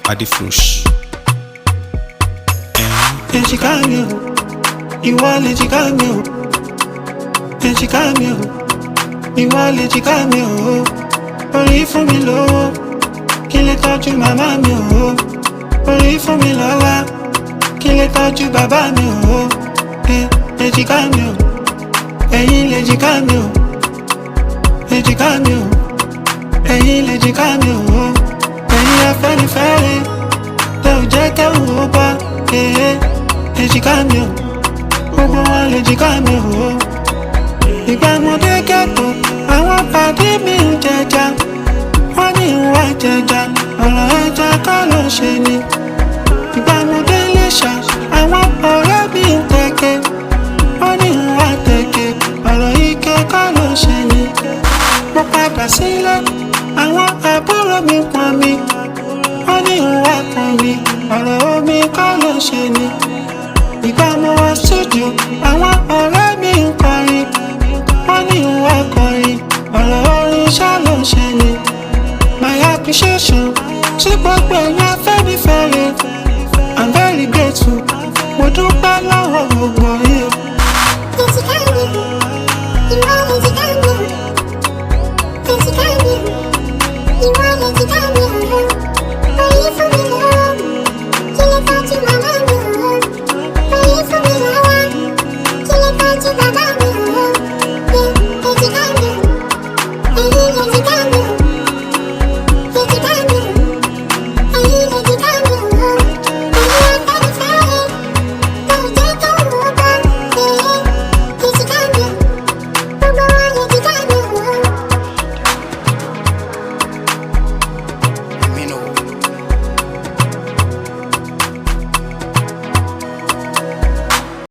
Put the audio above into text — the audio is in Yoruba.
Adifrush. Èjìká mi o, ìwọ lèjìká mi o. Èjìká mi o, ìwọ lèjìká mi o. Orí fún mi lówó, kí lè tọ́jú màmá mi o. Orí fún mi lọ́lá, kí lè tọ́jú bàbá mi o. Èjìká mi o, ẹ̀yin lèjìká mi o. Èjìká mi o, ẹ̀yin lèjìká mi o. Ẹ̀yin afẹ́nifẹ́re, tẹ ò jẹ́ kẹ́rù ó bá. Èjìká mi o, gbogbo wọn lèjìká mi o. Ìgbà mo dé ghetto, àwọn pàdé mi ń jẹja. Wọ́n ní ìwà jẹja, ọ̀rọ̀ ẹja kọ́ ló ṣe ni. Ìgbà mo dé Iléṣà, àwọn ọ̀rẹ́ mi ń tẹ̀kẹ́. Wọ́n ní ìwà tẹ̀kẹ́, ọ̀rọ̀ ike kọ́ ló ṣe ni. Mo padà sílé, àwọn àbúrò mi pọn mi. Wọ́n ní ìwà pọn mi, ọ̀rọ̀ omi kọ́ ló ṣe ni. Ìgbà mo wọ studio, àwọn ọ̀rẹ́ mi ń kọrin. Wọ́n ní ìwà kọrin, ọ̀rọ̀ orin ṣá ló ṣe ni. My appreciation sí gbogbo ẹ̀yin afẹ́nifẹ́re. I'm very grateful, mo dúpẹ́ lọ́wọ́ gbogbo